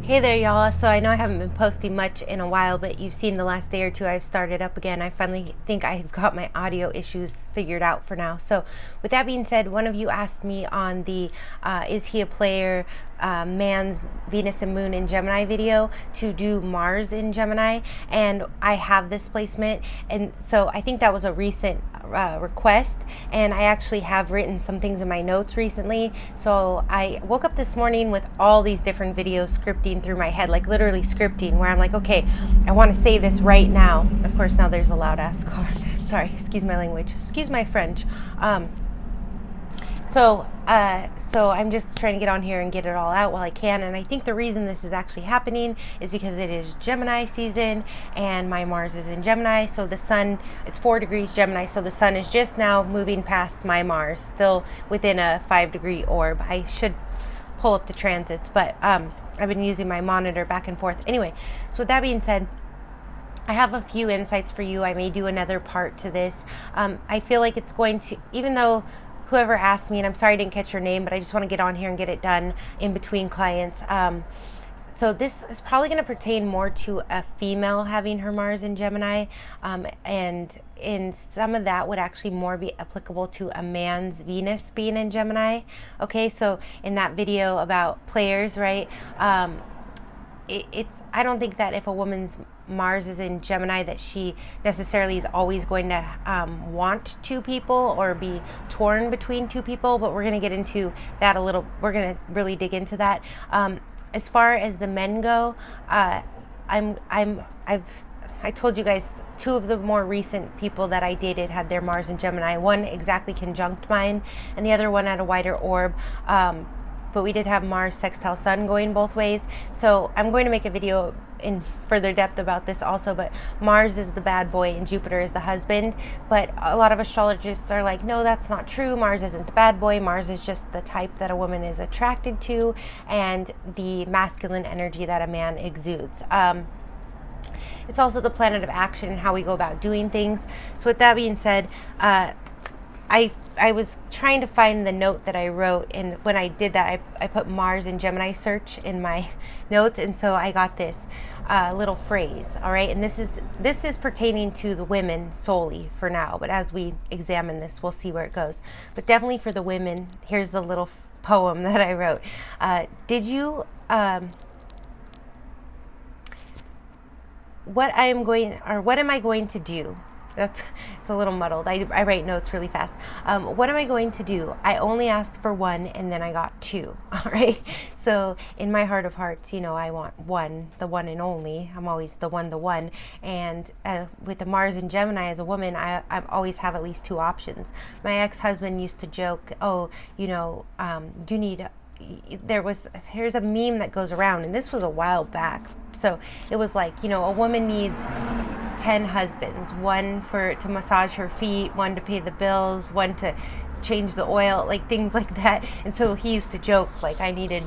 Hey there, y'all. So I know I haven't been posting much in a while, but you've seen the last day or two I've started up again. I finally think I've got my audio issues figured out for now. So with that being said, one of you asked me on the Is He a Player? Man's Venus and Moon in Gemini video to do Mars in Gemini, and I have this placement, and so I think that was a recent request, and I actually have written some things in my notes recently. So I woke up this morning with all these different videos scripting through my head, like literally scripting, where I'm like, okay, I want to say this right now. Of course, now there's a loud ass car. Sorry, excuse my language, excuse my French. So I'm just trying to get on here and get it all out while I can. And I think the reason this is actually happening is because it is Gemini season and my Mars is in Gemini. So the sun, it's 4 degrees Gemini. So the sun is just now moving past my Mars, still within a 5-degree orb. I should pull up the transits, but I've been using my monitor back and forth. Anyway, so with that being said, I have a few insights for you. I may do another part to this. I feel like it's going to, even though whoever asked me, and I'm sorry I didn't catch your name, but I just want to get on here and get it done in between clients. So this is probably going to pertain more to a female having her Mars in Gemini, and in some of that would actually more be applicable to a man's Venus being in Gemini. Okay, so in that video about players, right? I don't think that if a woman's Mars is in Gemini that she necessarily is always going to want two people or be torn between two people, but we're going to get into that a little. We're going to really dig into that. As far as the men go, I told you guys 2 of the more recent people that I dated had their Mars in Gemini. One exactly conjunct mine, and the other one at a wider orb. But we did have Mars sextile Sun going both ways. So I'm going to make a video in further depth about this also, but Mars is the bad boy and Jupiter is the husband. But a lot of astrologists are like, no, that's not true. Mars isn't the bad boy. Mars is just the type that a woman is attracted to and the masculine energy that a man exudes. It's also the planet of action and how we go about doing things. So with that being said, I was trying to find the note that I wrote, and when I did that, I put Mars in Gemini search in my notes, and so I got this little phrase, all right? And this is pertaining to the women solely for now, but as we examine this, we'll see where it goes. But definitely for the women, here's the little poem that I wrote. What am I going to do? It's a little muddled. I write notes really fast. What am I going to do? I only asked for 1 and then I got 2. All right. So in my heart of hearts, I want 1, the one and only. I'm always the one. And with the Mars in Gemini as a woman, I always have at least 2 options. My ex-husband used to joke, you need here's a meme that goes around, and this was a while back. So it was like, a woman needs 10 husbands, 1 to massage her feet, 1 to pay the bills, 1 to change the oil, like things like that. And so he used to joke like I needed,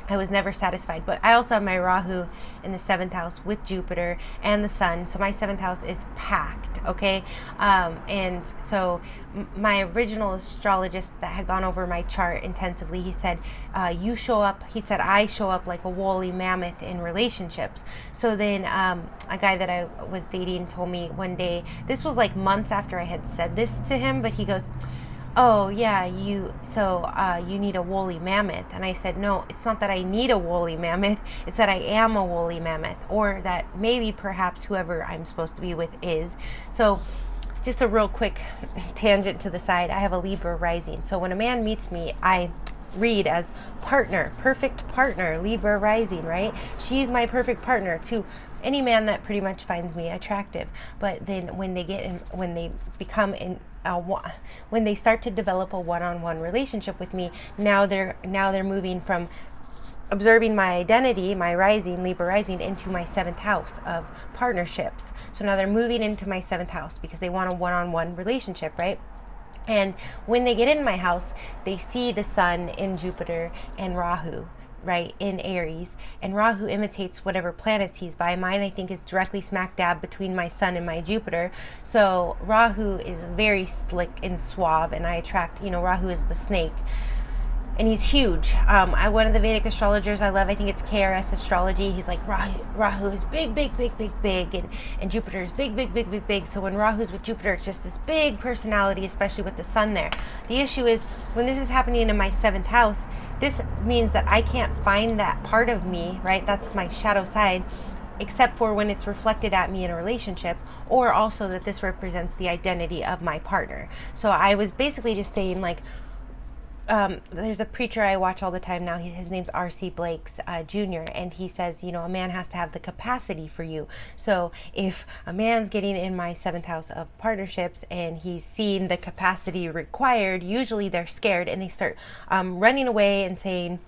I was never satisfied. But I also have my Rahu in the 7th house with Jupiter and the Sun. So my 7th house is packed, okay? And so my original astrologist that had gone over my chart intensively, he said, I show up like a woolly mammoth in relationships. So then a guy that I was dating told me one day, this was like months after I had said this to him, but he goes, oh yeah, you need a woolly mammoth. And I said, no, it's not that I need a woolly mammoth, it's that I am a woolly mammoth, or that maybe perhaps whoever I'm supposed to be with is. So just a real quick tangent to the side, I have a Libra rising. So when a man meets me, I read as partner, perfect partner, Libra rising, right? She's my perfect partner to any man that pretty much finds me attractive. But then when they start to develop a one-on-one relationship with me, now they're moving from observing my identity, my rising, Libra rising, into my 7th house of partnerships. So now they're moving into my 7th house because they want a one-on-one relationship, right? And when they get in my house, they see the Sun in Jupiter and Rahu, right, in Aries. And Rahu imitates whatever planets he's by. Mine, I think, is directly smack dab between my Sun and my Jupiter. So Rahu is very slick and suave, and I attract, Rahu is the snake. and he's huge. One of the Vedic astrologers I love, I think it's KRS astrology. He's like, Rahu is big, big, big, big, big, and Jupiter is big, big, big, big, big. So when Rahu's with Jupiter, it's just this big personality, especially with the sun there. The issue is when this is happening in my 7th house, this means that I can't find that part of me, right? That's my shadow side, except for when it's reflected at me in a relationship, or also that this represents the identity of my partner. So I was basically just saying, like, there's a preacher I watch all the time now. His name's R.C. Blakes Jr. And he says, a man has to have the capacity for you. So if a man's getting in my 7th house of partnerships and he's seeing the capacity required, usually they're scared and they start running away and saying,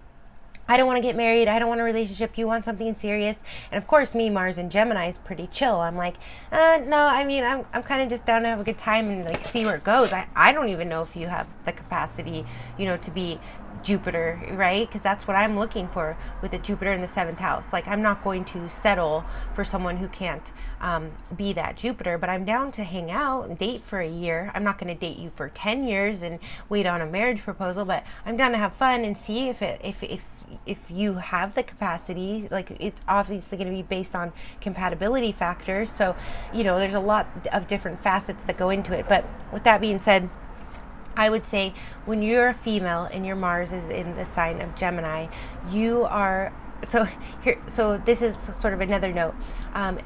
I don't want to get married. I don't want a relationship. You want something serious. And of course, me, Mars and Gemini is pretty chill. I'm like, no, I mean, I'm kind of just down to have a good time and like see where it goes. I don't even know if you have the capacity, to be Jupiter, right? Because that's what I'm looking for with the Jupiter in the 7th house. Like, I'm not going to settle for someone who can't be that Jupiter, but I'm down to hang out and date for a year. I'm not going to date you for 10 years and wait on a marriage proposal, but I'm down to have fun and see if you have the capacity. Like, it's obviously going to be based on compatibility factors. So, there's a lot of different facets that go into it. But with that being said, I would say when you're a female and your Mars is in the sign of Gemini, you are, so this is sort of another note.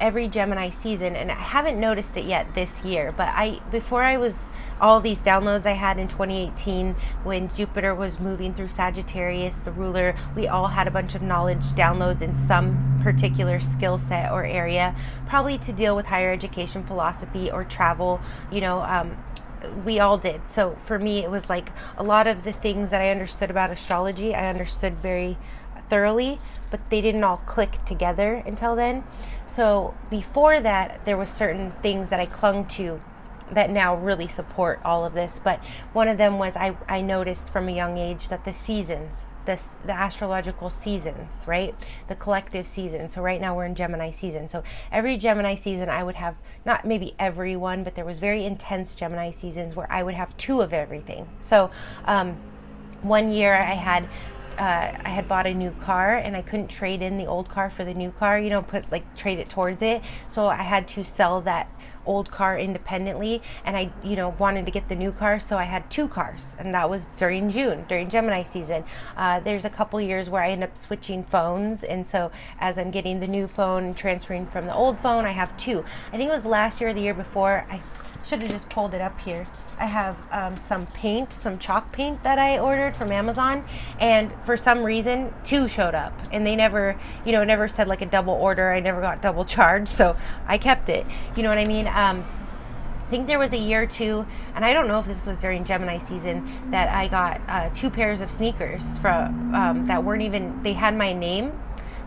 Every Gemini season, and I haven't noticed it yet this year, but before I was, all these downloads I had in 2018 when Jupiter was moving through Sagittarius, the ruler, we all had a bunch of knowledge downloads in some particular skill set or area, probably to deal with higher education, philosophy, or travel, we all did. So for me, it was like a lot of the things that I understood about astrology, I understood very thoroughly, but they didn't all click together until then. So before that, there was certain things that I clung to that now really support all of this. But one of them was I noticed from a young age that the seasons, the astrological seasons, right? The collective season. So right now we're in Gemini season. So every Gemini season I would have, not maybe every one, but there was very intense Gemini seasons where I would have 2 of everything. So one year I had bought a new car and I couldn't trade in the old car for the new car, trade it towards it. So I had to sell that old car independently, and I, wanted to get the new car, so I had 2 cars, and that was during June, during Gemini season. There's a couple years where I end up switching phones, and so as I'm getting the new phone and transferring from the old phone, I have 2. I think it was last year or the year before. I should have just pulled it up here. I have some chalk paint that I ordered from Amazon, and for some reason 2 showed up, and they never, never said like a double order. I never got double charged, so I kept it. You know what I mean? I think there was a year or 2, and I don't know if this was during Gemini season, that I got 2 pairs of sneakers from that weren't even, they had my name,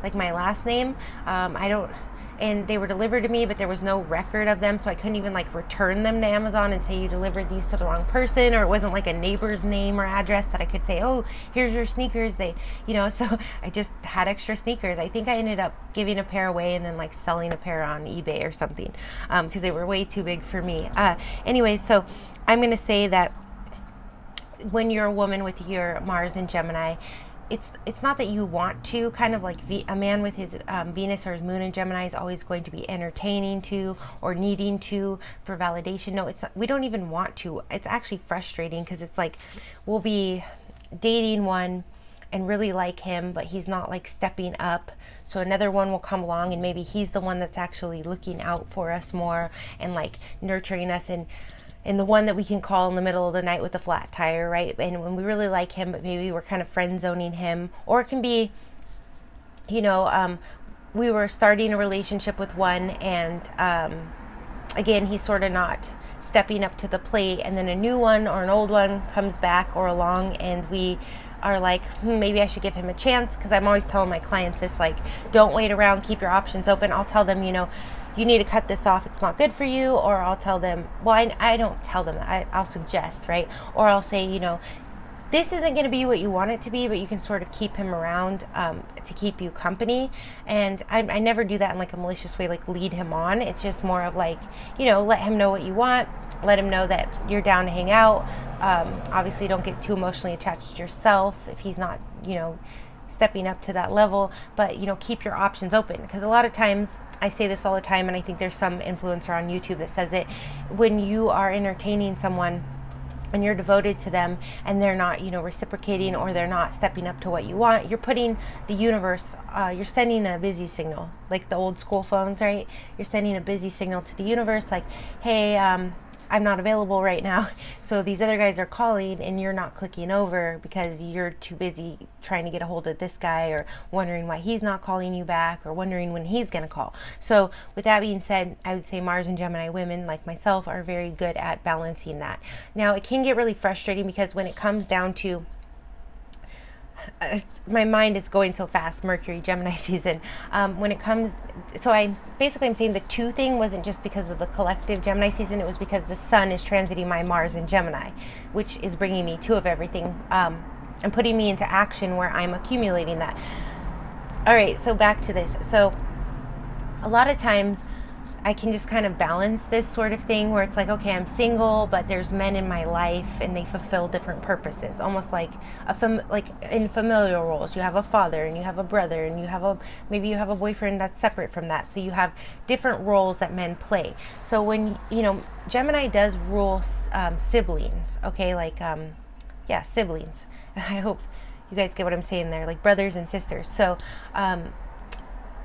like my last name. And they were delivered to me, but there was no record of them, so I couldn't even return them to Amazon and say you delivered these to the wrong person, or it wasn't like a neighbor's name or address that I could say, oh, here's your sneakers. So I just had extra sneakers. I think I ended up giving a pair away and then selling a pair on eBay or something, because they were way too big for me. Anyways, so I'm gonna say that when you're a woman with your Mars in Gemini, it's not that you want to, kind of like a man with his Venus or his moon in Gemini is always going to be entertaining to or needing to for validation. No, it's not, we don't even want to. It's actually frustrating because it's like we'll be dating one and really like him, but he's not stepping up. So another one will come along and maybe he's the one that's actually looking out for us more and nurturing us, and the one that we can call in the middle of the night with a flat tire, right? And when we really like him, but maybe we're kind of friend zoning him, or it can be, we were starting a relationship with one, and again, he's sort of not stepping up to the plate, and then a new one or an old one comes back or along, and we are like, maybe I should give him a chance, because I'm always telling my clients this, don't wait around, keep your options open. I'll tell them, you need to cut this off, it's not good for you. Or I'll tell them, well, I don't tell them that, I'll suggest, right? Or I'll say, this isn't going to be what you want it to be, but you can sort of keep him around to keep you company. And I never do that in a malicious way, lead him on. It's just more of let him know what you want, let him know that you're down to hang out. Obviously, don't get too emotionally attached to yourself if he's not, stepping up to that level, but keep your options open, because a lot of times, I say this all the time, and I think there's some influencer on YouTube that says it, when you are entertaining someone and you're devoted to them and they're not reciprocating, or they're not stepping up to what you want, you're putting the universe, you're sending a busy signal, like the old school phones, right? You're sending a busy signal to the universe, like, hey, I'm not available right now. So these other guys are calling and you're not clicking over because you're too busy trying to get a hold of this guy, or wondering why he's not calling you back, or wondering when he's going to call. So with that being said, I would say Mars and Gemini women like myself are very good at balancing that. Now, it can get really frustrating because when it comes down to my mind is going so fast, Mercury, Gemini season. When it comes, so I'm saying the 2 thing wasn't just because of the collective Gemini season, it was because the sun is transiting my Mars in Gemini, which is bringing me 2 of everything, and putting me into action where I'm accumulating that. All right, so back to this. So a lot of times I can just kind of balance this sort of thing where it's like, okay, I'm single, but there's men in my life and they fulfill different purposes. Almost like like in familial roles, you have a father and you have a brother and maybe you have a boyfriend that's separate from that. So you have different roles that men play. So when, Gemini does rule siblings, okay? Like, siblings. I hope you guys get what I'm saying there, like brothers and sisters. So,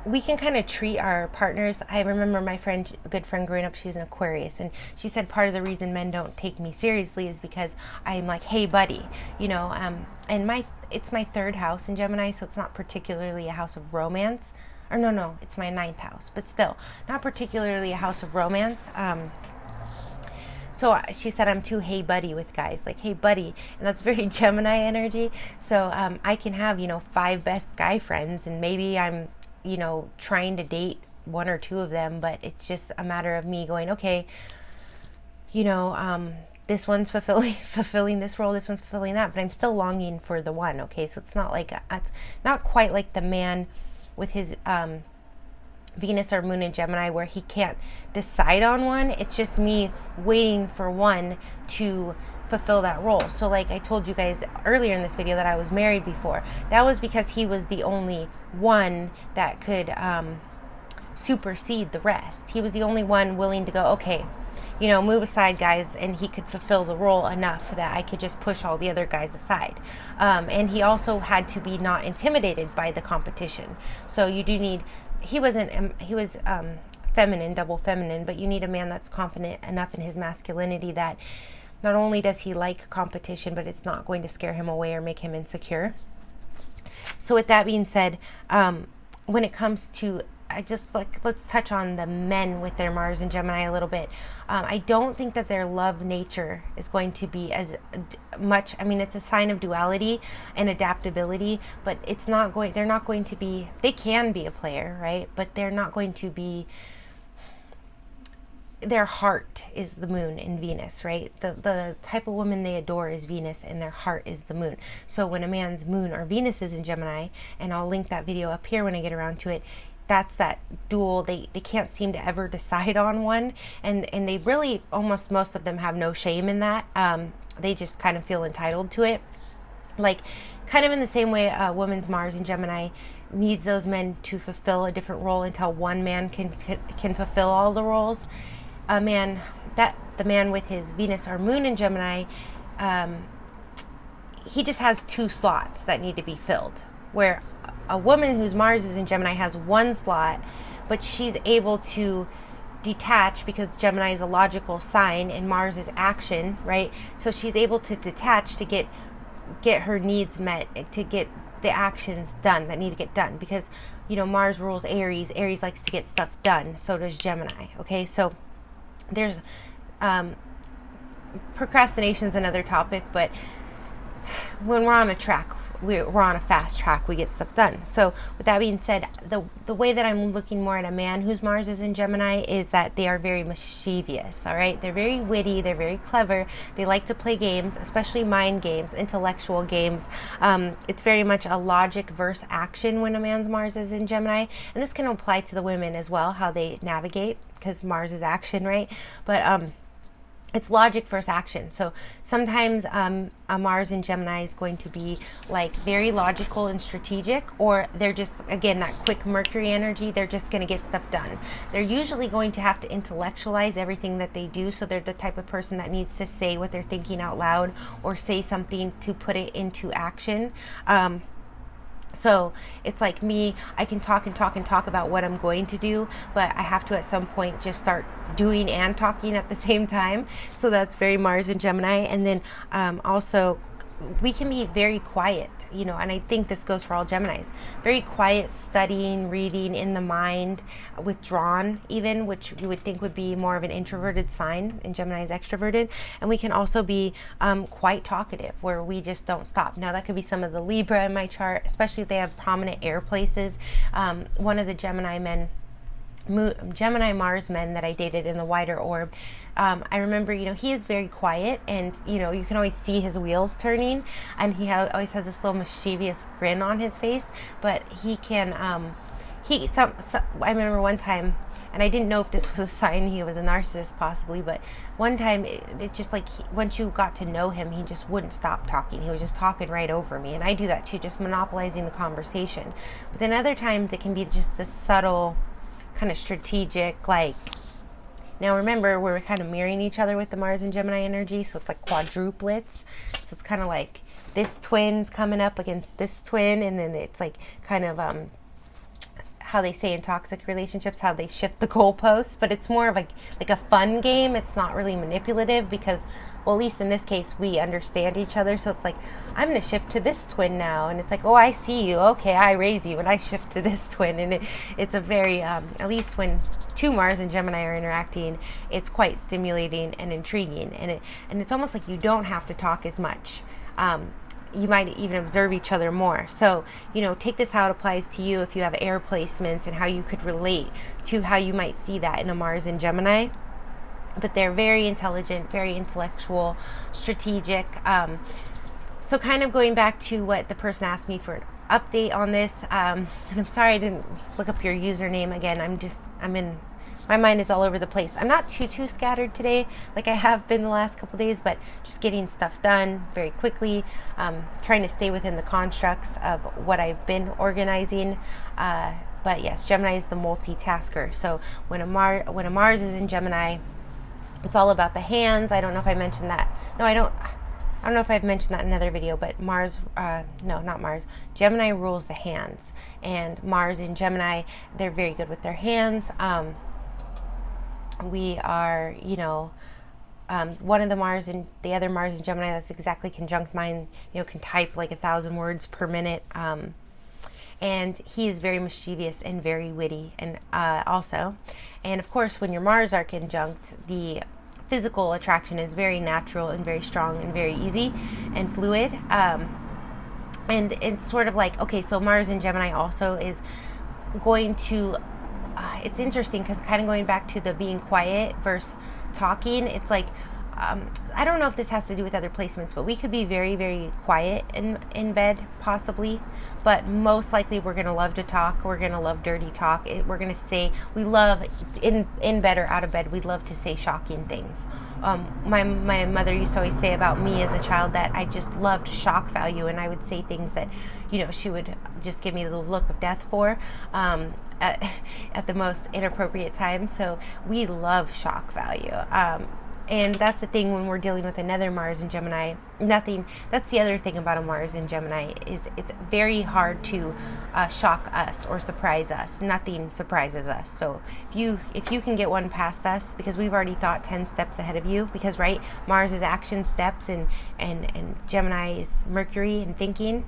we can kind of treat our partners. I remember my good friend growing up, she's an Aquarius, and she said part of the reason men don't take me seriously is because I'm like, hey buddy, and it's my 3rd house in Gemini, so it's not particularly a house of romance. Or no, it's my 9th house, but still, not particularly a house of romance. So she said I'm too hey buddy with guys, like hey buddy, and that's very Gemini energy. So I can have 5 best guy friends, and maybe I'm trying to date 1 or 2 of them, but it's just a matter of me going, okay, this one's fulfilling this role, this one's fulfilling that, but I'm still longing for the one, okay? So it's not like, it's not quite like the man with his Venus or Moon in Gemini where he can't decide on one. It's just me waiting for one to fulfill that role. So like I told you guys earlier in this video that I was married before. That was because he was the only one that could supersede the rest. He was the only one willing to go, okay, move aside guys, and he could fulfill the role enough that I could just push all the other guys aside. And he also had to be not intimidated by the competition. So you do need, he was feminine, double feminine, but you need a man that's confident enough in his masculinity that not only does he like competition, but it's not going to scare him away or make him insecure. So with that being said, when it comes to, let's touch on the men with their Mars and Gemini a little bit. I don't think that their love nature is going to be as much, it's a sign of duality and adaptability, but they're not going to be, they can be a player, right? But they're not going to be, their heart is the moon in Venus, right? The type of woman they adore is Venus, and their heart is the moon. So when a man's moon or Venus is in Gemini, and I'll link that video up here when I get around to it, that's that dual, they can't seem to ever decide on one, and they really, almost most of them have no shame in that. They just kind of feel entitled to it. Like, kind of in the same way a woman's Mars in Gemini needs those men to fulfill a different role until one man can fulfill all the roles. The man with his Venus or Moon in Gemini, he just has 2 slots that need to be filled, where a woman whose Mars is in Gemini has 1 slot, but she's able to detach because Gemini is a logical sign and Mars is action, right? So she's able to detach to get her needs met, to get the actions done that need to get done, because Mars rules Aries. Aries likes to get stuff done. So does Gemini. Okay, so there's procrastination's another topic, but when we're on a track, we're on a fast track, we get stuff done. So with that being said, the way that I'm looking more at a man whose Mars is in Gemini is that they are very mischievous. All right, they're very witty, they're very clever, they like to play games, especially mind games, intellectual games. It's very much a logic versus action when a man's Mars is in Gemini, and this can apply to the women as well, how they navigate, because Mars is action, right? But it's logic versus action. So sometimes a Mars in Gemini is going to be like very logical and strategic, or they're just, again, that quick Mercury energy. They're just going to get stuff done. They're usually going to have to intellectualize everything that they do. So they're the type of person that needs to say what they're thinking out loud, or say something to put it into action. So it's like me, I can talk and talk and talk about what I'm going to do, but I have to at some point just start doing and talking at the same time. So that's very Mars in Gemini. And then also we can be very quiet, and I think this goes for all Geminis. Very quiet, studying, reading, in the mind, withdrawn even, which you would think would be more of an introverted sign, and Gemini is extroverted. And we can also be quite talkative, where we just don't stop. Now that could be some of the Libra in my chart, especially if they have prominent air places. One of the Gemini Mars men that I dated in the wider orb, I remember, he is very quiet, and you can always see his wheels turning, and he always has this little mischievous grin on his face. But he can I remember one time, and I didn't know if this was a sign he was a narcissist possibly, but one time it's just like once you got to know him, he just wouldn't stop talking. He was just talking right over me, and I do that too, just monopolizing the conversation. But then other times it can be just this subtle kind of strategic, like, now remember, we're kind of mirroring each other with the Mars and Gemini energy, so it's like quadruplets. So it's kind of like this twin's coming up against this twin, and then it's like kind of how they say in toxic relationships, how they shift the goalposts. But it's more of like a fun game. It's not really manipulative, because, well, at least in this case, we understand each other. So it's like, I'm going to shift to this twin now, and it's like, oh, I see you, okay, I raise you, and I shift to this twin. And it's a very at least when two Mars and Gemini are interacting, it's quite stimulating and intriguing, and it's almost like you don't have to talk as much. You might even observe each other more. So, take this how it applies to you if you have air placements, and how you could relate to how you might see that in a Mars in Gemini. But they're very intelligent, very intellectual, strategic. So kind of going back to what the person asked me for an update on this, and I'm sorry I didn't look up your username again. My mind is all over the place. I'm not too scattered today like I have been the last couple days, but just getting stuff done very quickly, trying to stay within the constructs of what I've been organizing. But yes, Gemini is the multitasker. So when a Mars is in Gemini, it's all about the hands. I don't know if I mentioned that. No, I don't know if I've mentioned that in another video, but not Mars. Gemini rules the hands, and Mars in Gemini, they're very good with their hands. We are, one of the Mars and the other Mars in Gemini that's exactly conjunct mine, can type like 1,000 words per minute. And he is very mischievous and very witty, and also. And of course, when your Mars are conjunct, the physical attraction is very natural and very strong and very easy and fluid. And it's sort of like, okay, so Mars in Gemini also is going to, it's interesting because kind of going back to the being quiet versus talking, it's like, I don't know if this has to do with other placements, but we could be very, very quiet in bed, possibly. But most likely we're going to love to talk. We're going to love dirty talk. We're going to say, we love, in bed or out of bed, we love to say shocking things. My mother used to always say about me as a child that I just loved shock value, and I would say things that, she would just give me the look of death for. At the most inappropriate times. So we love shock value. And that's the thing when we're dealing with another Mars in Gemini. That's the other thing about a Mars in Gemini, is it's very hard to shock us or surprise us. Nothing surprises us. So if you can get one past us, because we've already thought 10 steps ahead of you, because right, Mars is action steps, and Gemini is Mercury and thinking.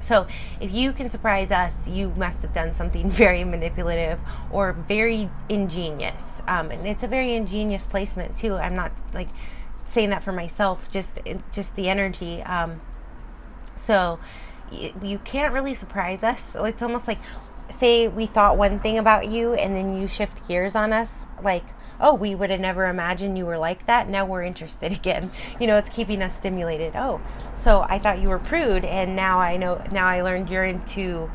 So if you can surprise us, you must have done something very manipulative or very ingenious. And it's a very ingenious placement too. I'm not like saying that for myself, just the energy. So you can't really surprise us. It's almost like, say we thought one thing about you and then you shift gears on us, like, oh, we would have never imagined you were like that. Now we're interested again. It's keeping us stimulated. Oh, so I thought you were prude, and now I know. Now I learned you're into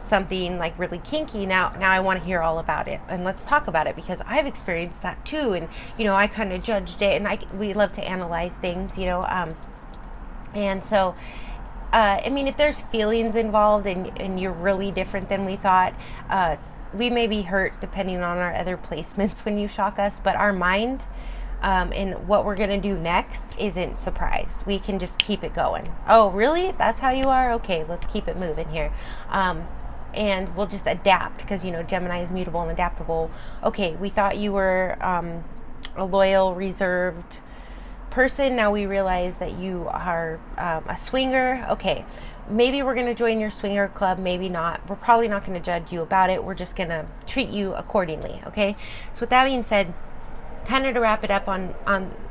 something like really kinky, now I want to hear all about it, and let's talk about it, because I've experienced that too, and I kind of judged it, and we love to analyze things, and so I mean, if there's feelings involved and you're really different than we thought, we may be hurt depending on our other placements when you shock us, but our mind and what we're going to do next isn't surprised. We can just keep it going. Oh, really? That's how you are? Okay, let's keep it moving here. And we'll just adapt, because, Gemini is mutable and adaptable. Okay, we thought you were a loyal, reserved person. Now we realize that you are a swinger. Okay, maybe we're going to join your swinger club, maybe not. We're probably not going to judge you about it. We're just going to treat you accordingly. Okay, so with that being said, kind of to wrap it up on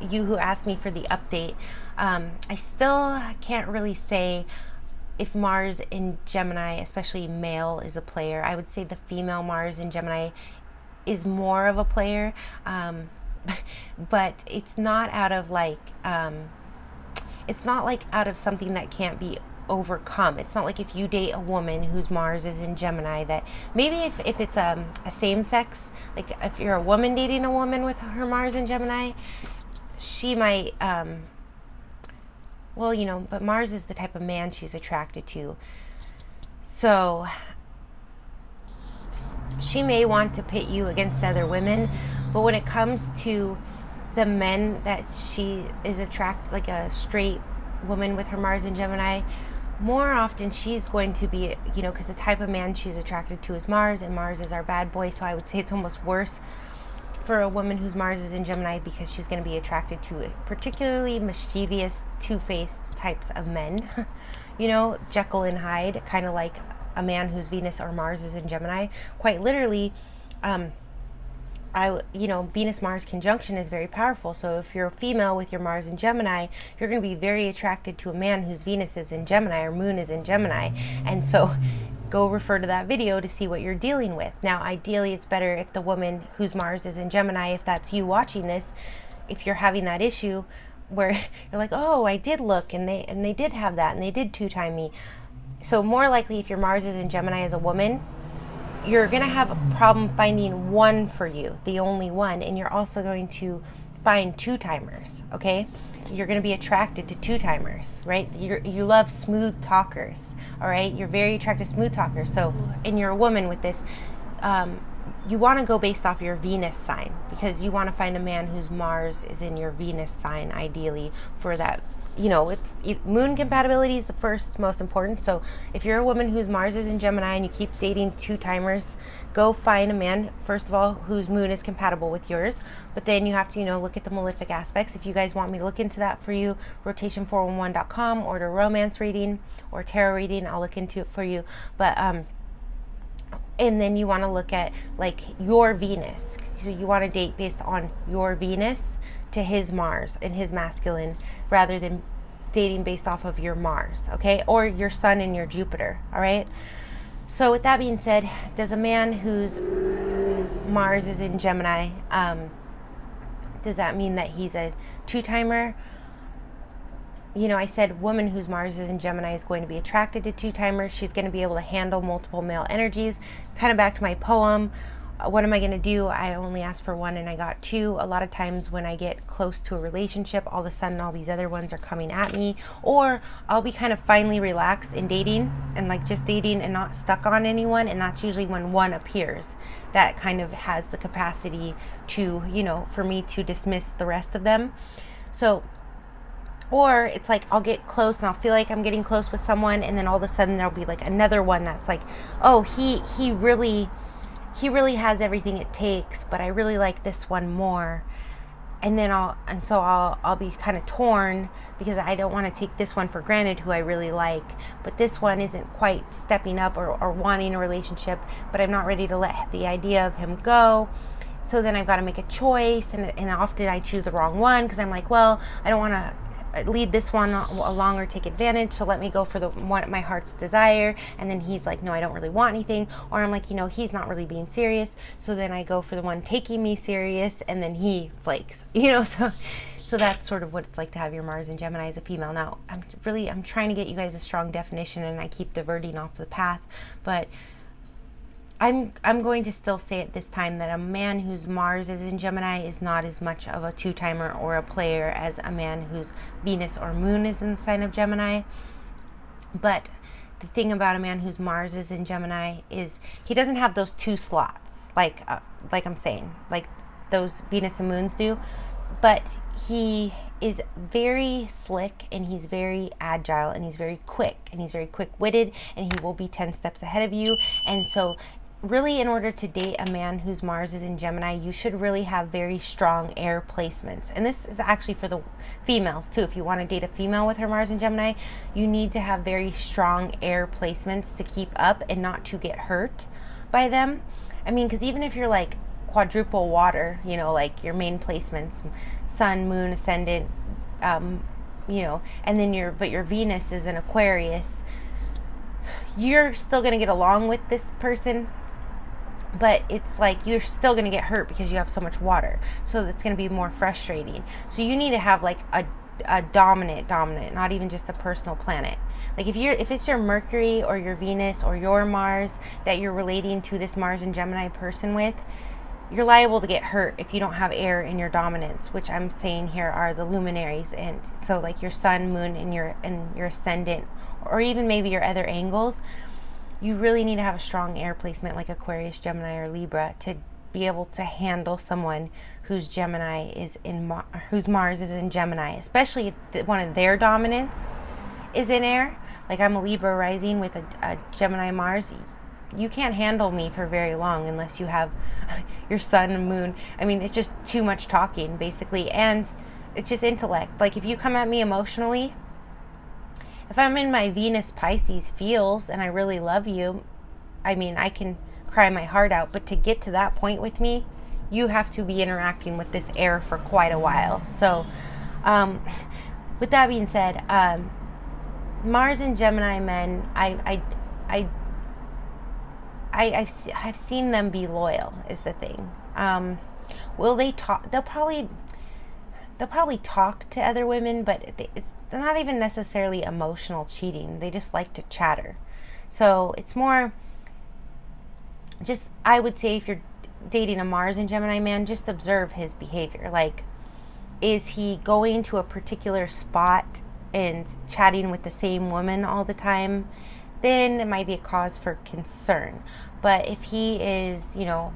you who asked me for the update, I still can't really say if Mars in Gemini, especially male, is a player. I would say the female Mars in Gemini is more of a player, but it's not out of it's not like out of something that can't be overcome. It's not like if you date a woman whose Mars is in Gemini, that maybe if it's a same sex, like if you're a woman dating a woman with her Mars in Gemini, she might but Mars is the type of man she's attracted to, so she may want to pit you against other women. But when it comes to the men that she is attracted, like a straight woman with her Mars in Gemini, more often she's going to be, because the type of man she's attracted to is Mars, and Mars is our bad boy. So I would say it's almost worse for a woman whose Mars is in Gemini, because she's going to be attracted to particularly mischievous, two-faced types of men. Jekyll and Hyde, kind of like a man whose Venus or Mars is in Gemini. Quite literally, Venus-Mars conjunction is very powerful. So if you're a female with your Mars in Gemini, you're going to be very attracted to a man whose Venus is in Gemini or Moon is in Gemini. And so go refer to that video to see what you're dealing with. Now, ideally, it's better if the woman whose Mars is in Gemini, if that's you watching this, if you're having that issue where you're like, oh, I did look, and they did have that, and they did two-time me. So more likely, if your Mars is in Gemini as a woman, you're going to have a problem finding one for you, the only one, and you're also going to find two-timers, okay? You're going to be attracted to two-timers, right? You love smooth talkers, all right? You're very attracted to smooth talkers. So, and you're a woman with this, you want to go based off your Venus sign, because you want to find a man whose Mars is in your Venus sign, ideally, for that. Moon compatibility is the first most important. So if you're a woman whose Mars is in Gemini and you keep dating two-timers, go find a man, first of all, whose moon is compatible with yours. But then you have to, look at the malefic aspects. If you guys want me to look into that for you, rotation411.com, order romance reading or tarot reading. I'll look into it for you. But, and then you want to look at your Venus. So you want to date based on your Venus to his Mars and his masculine, rather than dating based off of your Mars, okay? Or your Sun and your Jupiter, all right? So with that being said, does a man whose Mars is in Gemini, does that mean that he's a two-timer? I said woman whose Mars is in Gemini is going to be attracted to two-timers. She's going to be able to handle multiple male energies. Kind of back to my poem. What am I going to do? I only asked for one and I got two. A lot of times when I get close to a relationship, all of a sudden all these other ones are coming at me. Or I'll be kind of finally relaxed in dating and just dating and not stuck on anyone. And that's usually when one appears that kind of has the capacity to, for me to dismiss the rest of them. So, or it's I'll get close and I'll feel like I'm getting close with someone, and then all of a sudden there'll be another one that's oh, he really has everything it takes, but I really like this one more. And then I'll be kind of torn, because I don't want to take this one for granted who I really like, but this one isn't quite stepping up or wanting a relationship, but I'm not ready to let the idea of him go. So then I've got to make a choice, and often I choose the wrong one, because I'm well, I don't want to lead this one along or take advantage, so let me go for the one my heart's desire. And then he's no, I don't really want anything. Or I'm he's not really being serious, so then I go for the one taking me serious, and then he flakes, so that's sort of what it's like to have your Mars in Gemini as a female. Now I'm trying to get you guys a strong definition, and I keep diverting off the path, but I'm going to still say at this time that a man whose Mars is in Gemini is not as much of a two-timer or a player as a man whose Venus or Moon is in the sign of Gemini. But the thing about a man whose Mars is in Gemini is he doesn't have those two slots, like I'm saying, like those Venus and Moons do. But he is very slick, and he's very agile, and he's very quick, and he's very quick-witted, and he will be 10 steps ahead of you. And so really, in order to date a man whose Mars is in Gemini, you should really have very strong air placements. And this is actually for the females too. If you want to date a female with her Mars in Gemini, you need to have very strong air placements to keep up and not to get hurt by them. I mean, because even if you're like quadruple water, you know, like your main placements, sun, moon, ascendant, you know, and then your Venus is in Aquarius, you're still going to get along with this person, but it's like you're still going to get hurt because you have so much water. So it's going to be more frustrating. So you need to have like a dominant, not even just a personal planet. Like if it's your Mercury or your Venus or your Mars that you're relating to this Mars and Gemini person with, you're liable to get hurt if you don't have air in your dominance, which I'm saying here are the luminaries. And so like your sun, moon, and your ascendant, or even maybe your other angles, you really need to have a strong air placement like Aquarius, Gemini, or Libra to be able to handle someone whose Gemini is in whose Mars is in Gemini, especially if one of their dominants is in air. Like I'm a Libra rising with a Gemini Mars. You can't handle me for very long unless you have your sun and moon. I mean, it's just too much talking, basically. And it's just intellect. Like, if you come at me emotionally, if I'm in my Venus Pisces feels and I really love you, I mean, I can cry my heart out. But to get to that point with me, you have to be interacting with this air for quite a while. So, with that being said, Mars and Gemini men, I've seen them be loyal is the thing. Will they talk? They'll probably talk to other women, but it's not even necessarily emotional cheating. They just like to chatter. So it's more just, I would say if you're dating a Mars and Gemini man, just observe his behavior. Like, is he going to a particular spot and chatting with the same woman all the time? Then it might be a cause for concern. But if he is, you know,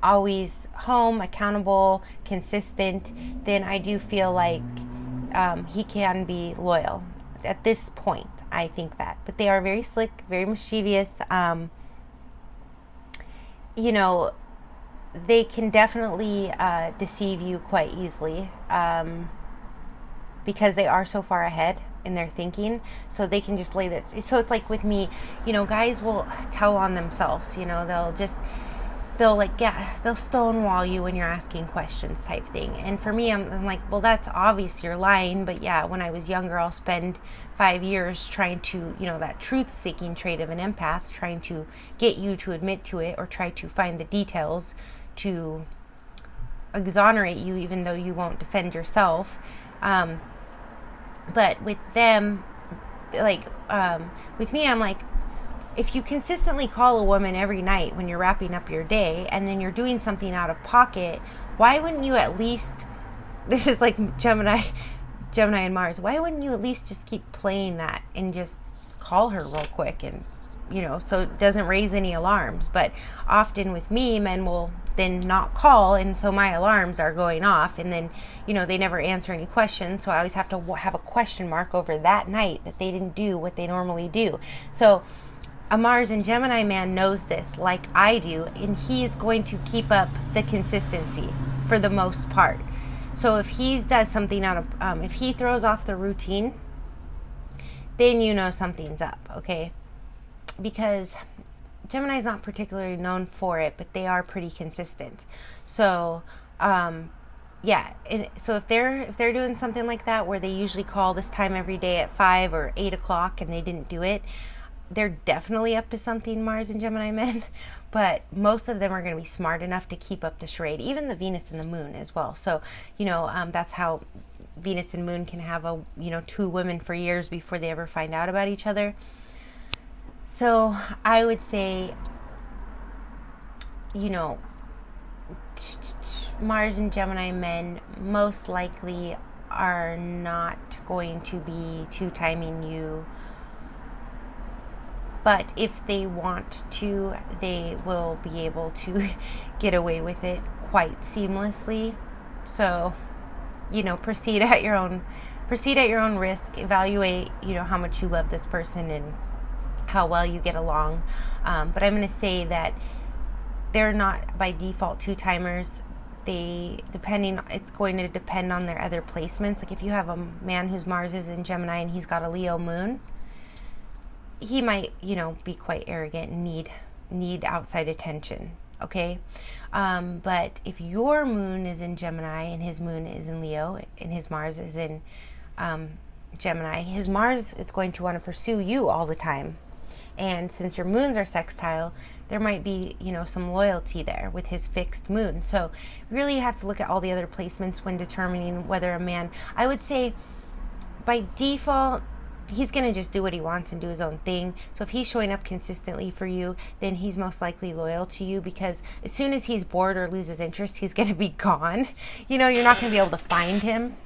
always home, accountable, consistent, then I do feel like he can be loyal. At this point, I think that. But they are very slick, very mischievous. You know, they can definitely deceive you quite easily because they are so far ahead in their thinking, so they can just lay that. So it's like with me, you know, guys will tell on themselves, you know, they'll stonewall you when you're asking questions type thing. And for me, I'm like, well, that's obvious, you're lying. But yeah, when I was younger, I'll spend 5 years trying to, you know, that truth-seeking trait of an empath, trying to get you to admit to it or try to find the details to exonerate you, even though you won't defend yourself. But with them, like, with me, I'm like, if you consistently call a woman every night when you're wrapping up your day and then you're doing something out of pocket, why wouldn't you at least, this is like Gemini and Mars, why wouldn't you at least just keep playing that and just call her real quick and, you know, so it doesn't raise any alarms? But often with me, men will then not call, and so my alarms are going off, and then, you know, they never answer any questions, so I always have to have a question mark over that night that they didn't do what they normally do. So a Mars and Gemini man knows this like I do, and he is going to keep up the consistency for the most part. So if he does something out of if he throws off the routine, then you know something's up, okay? Because Gemini is not particularly known for it, but they are pretty consistent. So, yeah. And so if they're doing something like that, where they usually call this time every day at 5 or 8 o'clock, and they didn't do it, they're definitely up to something, Mars and Gemini men. But most of them are going to be smart enough to keep up the charade. Even the Venus and the Moon as well. So, you know, that's how Venus and Moon can have two women for years before they ever find out about each other. So I would say you know, Mars and Gemini men most likely are not going to be two-timing you. But if they want to, they will be able to get away with it quite seamlessly. So, proceed at your own risk. Evaluate, how much you love this person and how well you get along. But I'm going to say that they're not by default two-timers. It's going to depend on their other placements. Like if you have a man whose Mars is in Gemini and he's got a Leo moon, he might, be quite arrogant and need outside attention. Okay. But if your moon is in Gemini and his moon is in Leo and his Mars is in Gemini, his Mars is going to want to pursue you all the time. And since your moons are sextile, there might be, some loyalty there with his fixed moon. So really you have to look at all the other placements when determining whether a man, I would say by default, he's going to just do what he wants and do his own thing. So if he's showing up consistently for you, then he's most likely loyal to you, because as soon as he's bored or loses interest, he's going to be gone. You're not going to be able to find him.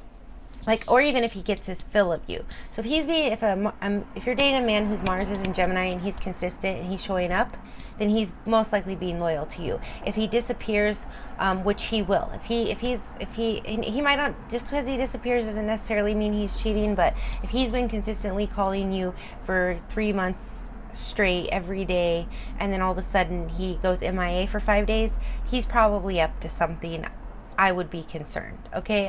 Or even if he gets his fill of you. So if you're dating a man whose Mars is in Gemini and he's consistent and he's showing up, then he's most likely being loyal to you. If he disappears, which he will, he might not, just because he disappears doesn't necessarily mean he's cheating, but if he's been consistently calling you for 3 months straight every day, and then all of a sudden he goes MIA for 5 days, he's probably up to something. I would be concerned. Okay.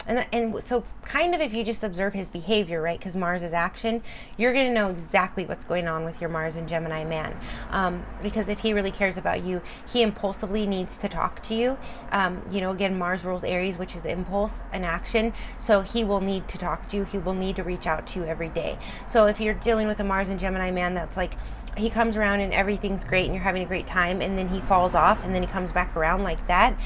And so kind of if you just observe his behavior, right? Because Mars is action, you're going to know exactly what's going on with your Mars and Gemini man. Because if he really cares about you, he impulsively needs to talk to you. Again, Mars rules Aries, which is impulse and action. So he will need to talk to you. He will need to reach out to you every day. So if you're dealing with a Mars and Gemini man that's like, he comes around and everything's great and you're having a great time, and then he falls off and then he comes back around like that,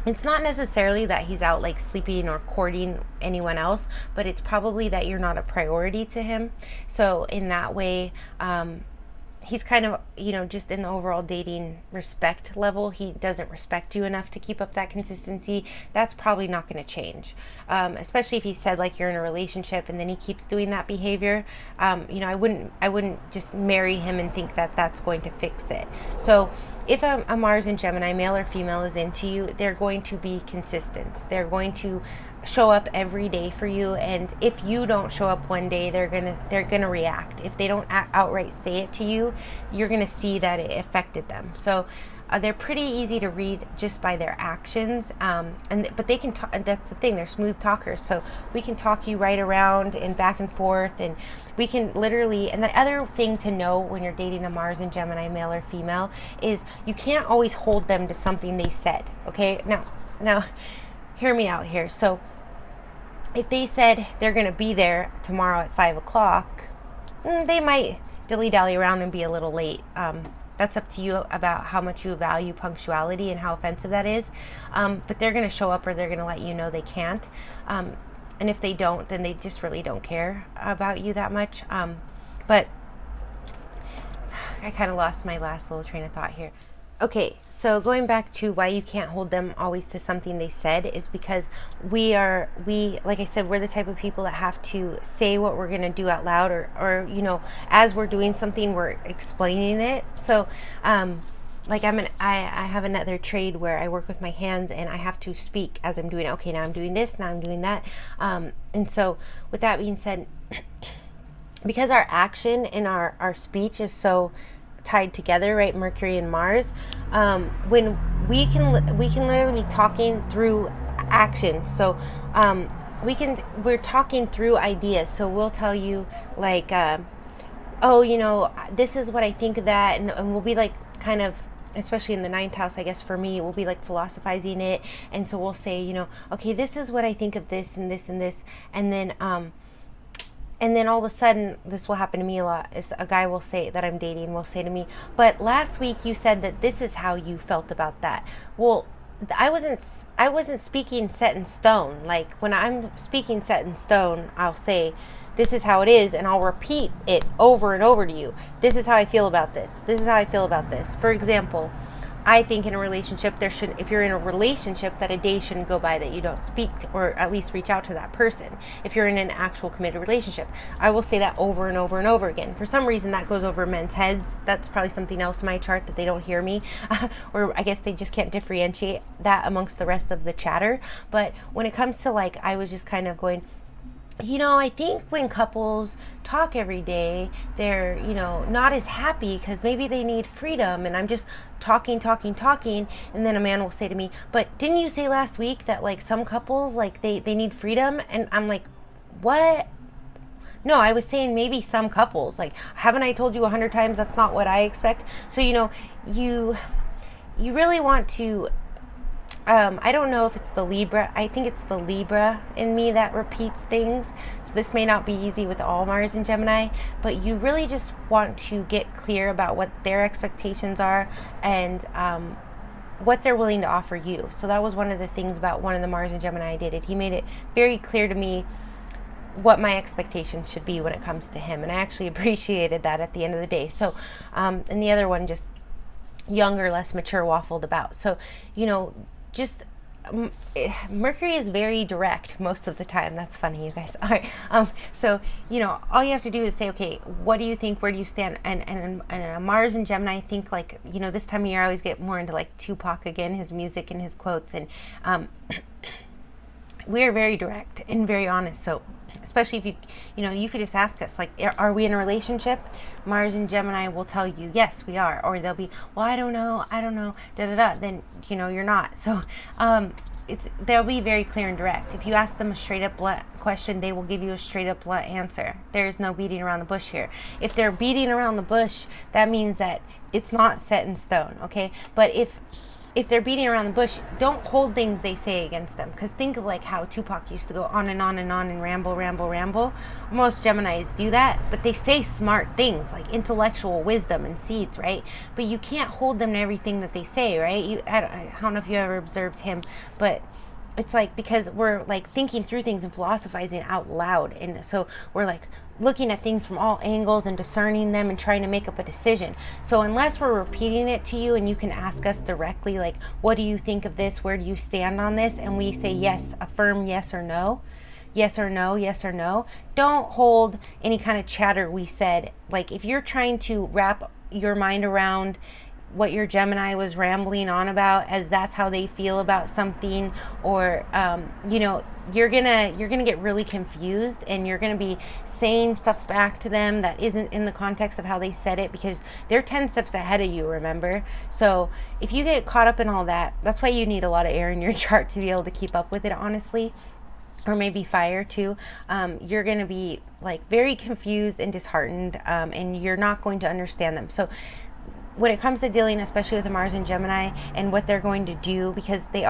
it's not necessarily that he's out sleeping or courting anyone else, but it's probably that you're not a priority to him. So in that way, he's kind of, just in the overall dating respect level, he doesn't respect you enough to keep up that consistency. That's probably not going to change. Especially if he said you're in a relationship and then he keeps doing that behavior. I wouldn't just marry him and think that that's going to fix it. So if a Mars and Gemini, male or female, is into you, they're going to be consistent. They're going to show up every day for you, and if you don't show up one day, they're gonna react. If they don't outright say it to you, you're gonna see that it affected them. So they're pretty easy to read just by their actions, but they can talk, and that's the thing, they're smooth talkers, so we can talk you right around and back and forth, and we can literally. And the other thing to know when you're dating a Mars and Gemini, male or female, is you can't always hold them to something they said. Okay, now hear me out here. So if they said they're going to be there tomorrow at 5 o'clock, they might dilly-dally around and be a little late. That's up to you about how much you value punctuality and how offensive that is. But they're going to show up, or they're going to let you know they can't. And if they don't, then they just really don't care about you that much. But I kind of lost my last little train of thought here. Okay, so going back to why you can't hold them always to something they said is because we, like I said, we're the type of people that have to say what we're going to do out loud, or as we're doing something, we're explaining it. So, I have another trade where I work with my hands and I have to speak as I'm doing it. Okay, now I'm doing this, now I'm doing that. And so with that being said, because our action and our speech is so tied together, right? Mercury and Mars, when we can literally be talking through action. So we're talking through ideas. So we'll tell you this is what I think of that, and we'll be kind of, especially in the ninth house, I guess for me, we'll be philosophizing it. And so we'll say, okay, this is what I think of this and this and this, and then all of a sudden, this will happen to me a lot, is a guy that I'm dating will say to me, but last week you said that this is how you felt about that. Well, I wasn't speaking set in stone. When I'm speaking set in stone, I'll say, this is how it is, and I'll repeat it over and over to you. This is how I feel about this. This is how I feel about this. For example, I think in a relationship, if you're in a relationship, that a day shouldn't go by that you don't speak to, or at least reach out to that person. If you're in an actual committed relationship, I will say that over and over and over again. For some reason, that goes over men's heads. That's probably something else in my chart that they don't hear me, or I guess they just can't differentiate that amongst the rest of the chatter. But when it comes to like, I was just kind of going, I think when couples talk every day, they're, not as happy because maybe they need freedom. And I'm just talking. And then a man will say to me, but didn't you say last week that like some couples, like they need freedom? And I'm like, what? No, I was saying maybe some couples. Like, haven't I told you 100 times that's not what I expect? So, you really want to, I don't know if it's the Libra. I think it's the Libra in me that repeats things. So this may not be easy with all Mars and Gemini, but you really just want to get clear about what their expectations are and what they're willing to offer you. So that was one of the things about one of the Mars and Gemini I dated. He made it very clear to me what my expectations should be when it comes to him. And I actually appreciated that at the end of the day. So, and the other one just younger, less mature, waffled about. So, just Mercury is very direct most of the time. That's funny, you guys. All right. So, all you have to do is say, okay, what do you think? Where do you stand? And Mars and Gemini, I think like, this time of year I always get more into like Tupac again, his music and his quotes. And we are very direct and very honest. So especially if you could just ask us, like, are we in a relationship? Mars and Gemini will tell you, yes, we are. Or they'll be, well, I don't know, da-da-da. Then, you're not. So they'll be very clear and direct. If you ask them a straight up blunt question, they will give you a straight up blunt answer. There's no beating around the bush here. If they're beating around the bush, that means that it's not set in stone, okay? But if they're beating around the bush, don't hold things they say against them. Because think of like how Tupac used to go on and on and on and ramble. Most Geminis do that, but they say smart things like intellectual wisdom and seeds, right? But you can't hold them to everything that they say, right? I don't know if you ever observed him, but it's like, because we're like thinking through things and philosophizing out loud. And so we're like looking at things from all angles and discerning them and trying to make up a decision. So unless we're repeating it to you and you can ask us directly, like, what do you think of this? Where do you stand on this? And we say yes, affirm yes or no. Yes or no, yes or no. Don't hold any kind of chatter we said. Like if you're trying to wrap your mind around what your Gemini was rambling on about as that's how they feel about something, or you're gonna get really confused and you're gonna be saying stuff back to them that isn't in the context of how they said it, because they're 10 steps ahead of you, remember? So if you get caught up in all that, that's why you need a lot of air in your chart to be able to keep up with it, honestly. Or maybe fire too. You're going to be like very confused and disheartened, and you're not going to understand them. So when it comes to dealing, especially with the Mars and Gemini and what they're going to do, because they're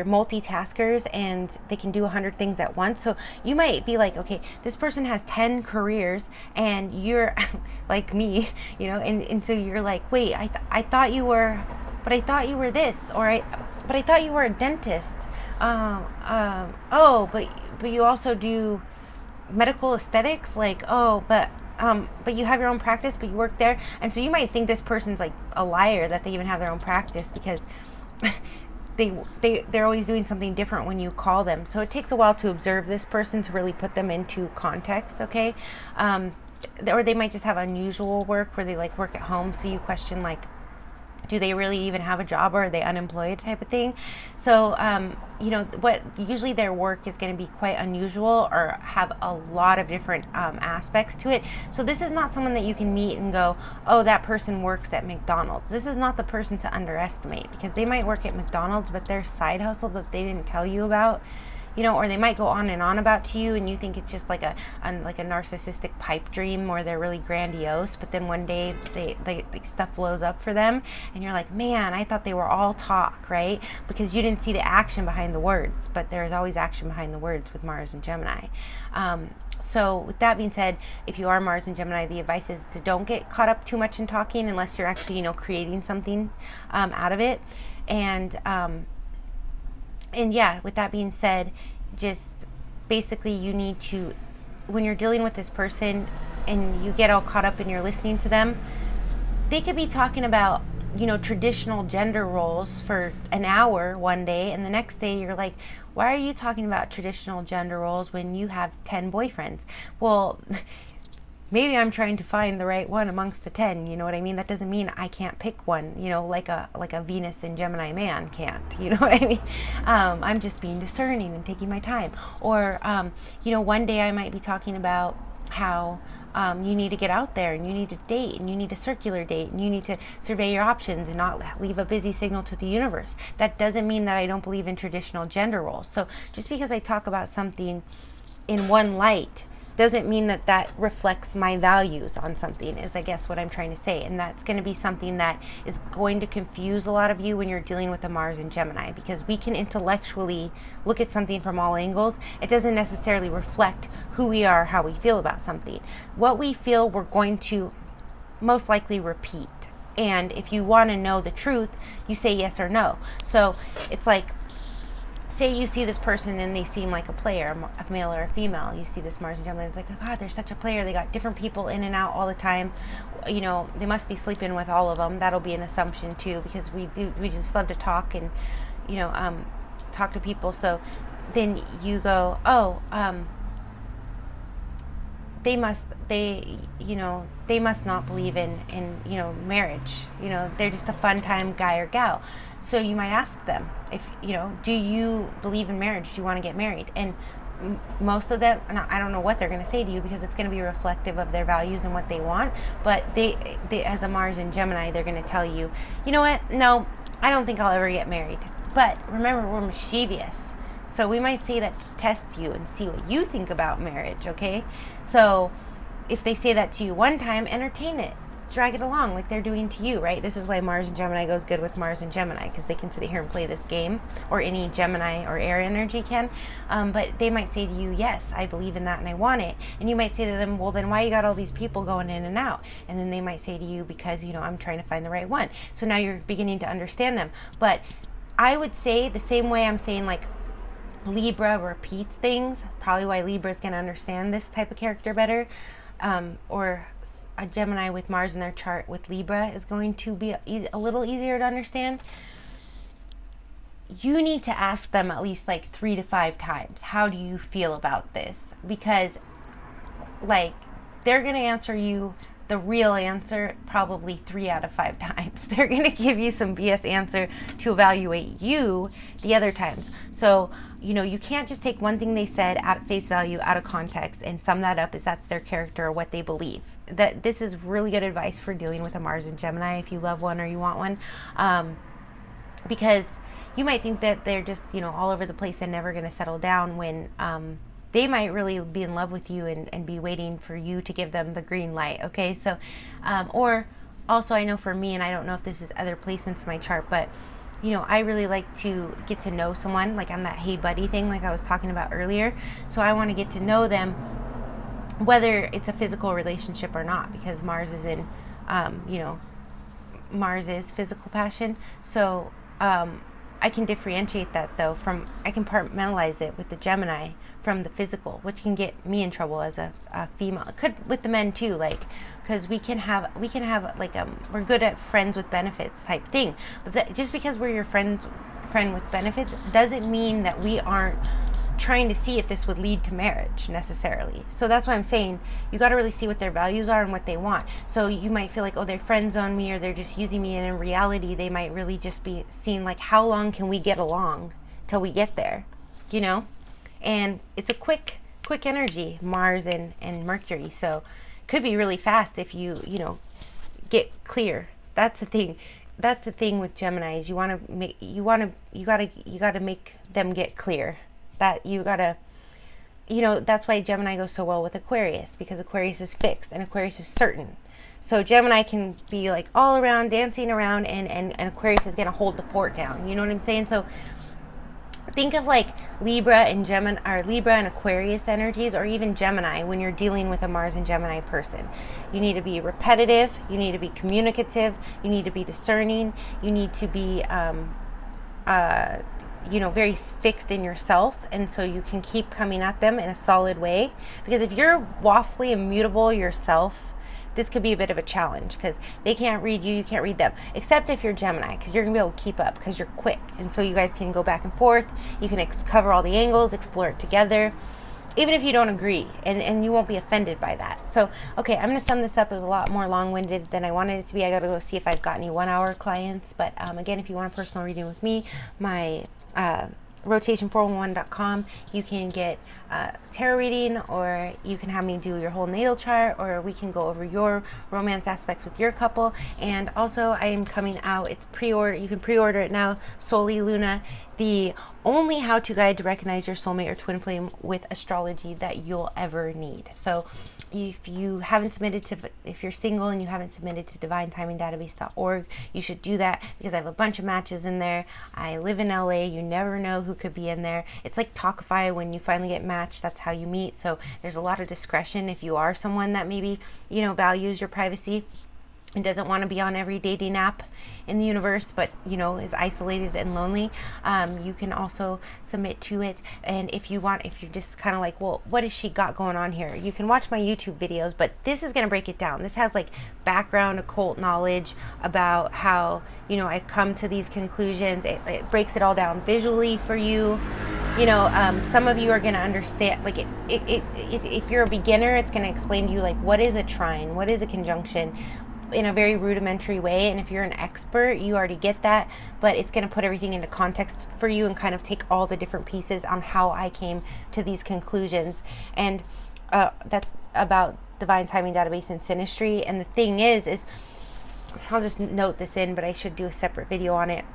multitaskers and they can do 100 things at once. So you might be like, okay, this person has 10 careers and you're like me, and so you're like, wait, I thought you were, but I thought you were this, but I thought you were a dentist. But you also do medical aesthetics, like, but you have your own practice, but you work there. And so you might think this person's like a liar that they even have their own practice, because they're always doing something different when you call them. So it takes a while to observe this person to really put them into context, okay? Or they might just have unusual work where they like work at home. So you question like, do they really even have a job, or are they unemployed, type of thing? So, what usually their work is going to be quite unusual or have a lot of different aspects to it. So this is not someone that you can meet and go, oh, that person works at McDonald's. This is not the person to underestimate, because they might work at McDonald's, but their side hustle that they didn't tell you about, or they might go on and on about to you, and you think it's just like a narcissistic pipe dream, or they're really grandiose, but then one day they stuff blows up for them, and you're like, man, I thought they were all talk, right? Because you didn't see the action behind the words, but there's always action behind the words with Mars and Gemini. So with that being said, if you are Mars and Gemini, the advice is to don't get caught up too much in talking unless you're actually, creating something out of it. And yeah, with that being said, just basically you need to, when you're dealing with this person and you get all caught up and you're listening to them, they could be talking about traditional gender roles for an hour one day, and the next day you're like, why are you talking about traditional gender roles when you have 10 boyfriends? Well, maybe I'm trying to find the right one amongst the 10, you know what I mean? That doesn't mean I can't pick one, like a Venus and Gemini man can't, you know what I mean? I'm just being discerning and taking my time. Or, one day I might be talking about how you need to get out there and you need to date and you need a circular date and you need to survey your options and not leave a busy signal to the universe. That doesn't mean that I don't believe in traditional gender roles. So just because I talk about something in one light doesn't mean that that reflects my values on something, is I guess what I'm trying to say. And that's going to be something that is going to confuse a lot of you when you're dealing with the Mars and Gemini, because we can intellectually look at something from all angles. It doesn't necessarily reflect who we are, how we feel about something. What we feel, we're going to most likely repeat. And if you want to know the truth, you say yes or no. So it's like, say you see this person and they seem like a player, a male or a female. You see this Mars and Gemini, it's like, oh God, they're such a player. They got different people in and out all the time. They must be sleeping with all of them. That'll be an assumption too, because we just love to talk and, talk to people. So then you go, oh, they must not believe in marriage. They're just a fun time guy or gal. So you might ask them, if do you believe in marriage? Do you want to get married? And most of them, I don't know what they're going to say to you, because it's going to be reflective of their values and what they want. But they as a Mars and Gemini, they're going to tell you, you know what? No, I don't think I'll ever get married. But remember, we're mischievous. So we might say that to test you and see what you think about marriage, okay? So if they say that to you one time, entertain it. Drag it along like they're doing to you, right? This is why Mars and Gemini goes good with Mars and Gemini, because they can sit here and play this game, or any Gemini or air energy can. But they might say to you, yes, I believe in that and I want it. And you might say to them, well, then why you got all these people going in and out? And then they might say to you, because, I'm trying to find the right one. So now you're beginning to understand them. But I would say the same way I'm saying, like, Libra repeats things, probably why Libra is going to understand this type of character better, or a Gemini with Mars in their chart with Libra is going to be a little easier to understand. You need to ask them at least like 3 to 5 times, how do you feel about this? Because they're going to answer you the real answer probably 3 out of 5 times. They're going to give you some BS answer to evaluate you the other times. So, you can't just take one thing they said at face value, out of context, and sum that up as that's their character or what they believe. That this is really good advice for dealing with a Mars and Gemini if you love one or you want one. Because you might think that they're just, all over the place and never going to settle down, when they might really be in love with you and be waiting for you to give them the green light, okay? So, or also I know for me, and I don't know if this is other placements in my chart, but, I really like to get to know someone, like on that hey buddy thing like I was talking about earlier. So I want to get to know them, whether it's a physical relationship or not, because Mars is in, Mars is physical passion. So, I can differentiate that though I can compartmentalize it with the Gemini from the physical, which can get me in trouble as a female. It could with the men too, because we can have we're good at friends with benefits type thing. But just because we're your friend with benefits doesn't mean that we aren't trying to see if this would lead to marriage necessarily. So that's why I'm saying you got to really see what their values are and what they want. So you might feel like, oh, they're friend zone me, or they're just using me, and in reality they might really just be seeing like, how long can we get along till we get there, and it's a quick energy, Mars and Mercury. So could be really fast if you get clear. That's the thing with Geminis. You gotta make them get clear. That you gotta, that's why Gemini goes so well with Aquarius, because Aquarius is fixed and Aquarius is certain. So Gemini can be like all around, dancing around, and Aquarius is gonna hold the fort down. You know what I'm saying? So think of like Libra and Gemini, or Libra and Aquarius energies, or even Gemini when you're dealing with a Mars and Gemini person. You need to be repetitive, you need to be communicative, you need to be discerning, you need to be very fixed in yourself, and so you can keep coming at them in a solid way. Because if you're waffly, immutable yourself, this could be a bit of a challenge because they can't read you, you can't read them, except if you're Gemini, because you're gonna be able to keep up because you're quick, and so you guys can go back and forth. You can cover all the angles, explore it together, even if you don't agree, and you won't be offended by that. So, okay, I'm going to sum this up. It was a lot more long-winded than I wanted it to be. I got to go see if I've got any 1-hour clients. But again, if you want a personal reading with me, my rotation411.com, you can get tarot reading, or you can have me do your whole natal chart, or we can go over your romance aspects with your couple. And also, I am coming out, it's pre-order, you can pre-order it now, Soli Luna, the only how-to guide to recognize your soulmate or twin flame with astrology that you'll ever need. So if you haven't submitted to, if you're single and you haven't submitted to divinetimingdatabase.org, you should do that, because I have a bunch of matches in there. I live in LA. You never know who could be in there. It's like Talkify. When you finally get matched, that's how you meet. So there's a lot of discretion if you are someone that maybe, you know, values your privacy and doesn't want to be on every dating app in the universe, but, you know, is isolated and lonely. You can also submit to it. And if you want, if you're just kind of like, well, what has she got going on here? You can watch my YouTube videos, but this is going to break it down. This has like background occult knowledge about how, you know, I've come to these conclusions. It breaks it all down visually for you. You know, some of you are going to understand, like, if you're a beginner, it's going to explain to you, like, what is a trine? What is a conjunction? In a very rudimentary way. And if you're an expert, you already get that, but it's going to put everything into context for you and kind of take all the different pieces on how I came to these conclusions. And that's about divine timing database and synastry. And the thing is I'll just note this in, but I should do a separate video on it.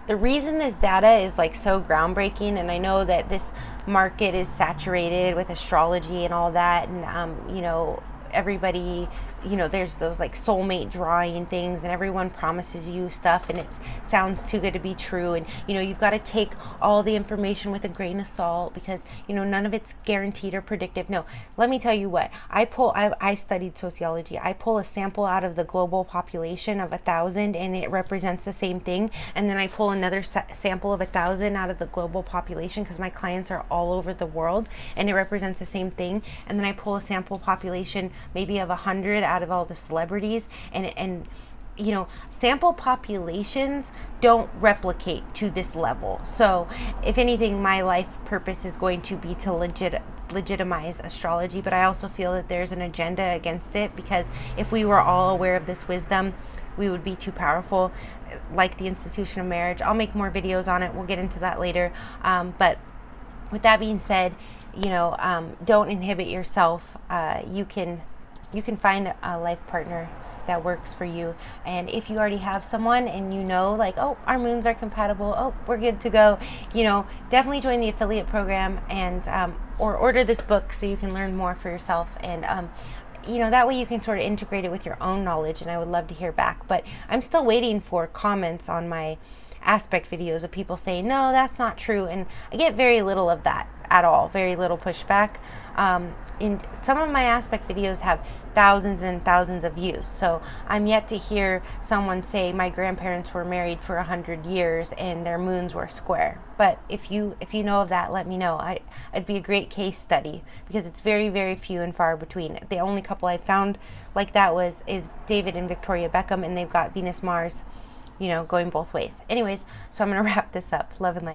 The reason this data is like so groundbreaking, and I know that this market is saturated with astrology and all that, and you know, everybody, you know, there's those like soulmate drawing things, and everyone promises you stuff, and it sounds too good to be true, and, you know, you've got to take all the information with a grain of salt, because, you know, none of it's guaranteed or predictive. No, let me tell you what, I studied sociology. I pull a sample out of the global population of 1,000, and it represents the same thing, and then I pull another sample of 1,000 out of the global population, because my clients are all over the world, and it represents the same thing, and then I pull a sample population maybe of 100 out of all the celebrities, and you know, sample populations don't replicate to this level. So if anything, my life purpose is going to be to legitimize astrology, but I also feel that there's an agenda against it, because if we were all aware of this wisdom, we would be too powerful, like the institution of marriage. I'll make more videos on it. We'll get into that later. But with that being said, you know, don't inhibit yourself. You can find a life partner that works for you. And if you already have someone and you know, like, oh, our moons are compatible, oh, we're good to go, you know, definitely join the affiliate program, and or order this book so you can learn more for yourself. And you know, that way you can sort of integrate it with your own knowledge, and I would love to hear back. But I'm still waiting for comments on my aspect videos of people saying, no, that's not true, and I get very little of that at all, very little pushback. In some of my aspect videos have thousands and thousands of views, so I'm yet to hear someone say my grandparents were married for 100 years and their moons were square. But if you know of that, let me know. It'd be a great case study, because it's very, very few and far between. The only couple I found like that is David and Victoria Beckham, and they've got Venus Mars, you know, going both ways. Anyways, so I'm gonna wrap this up. Love and light.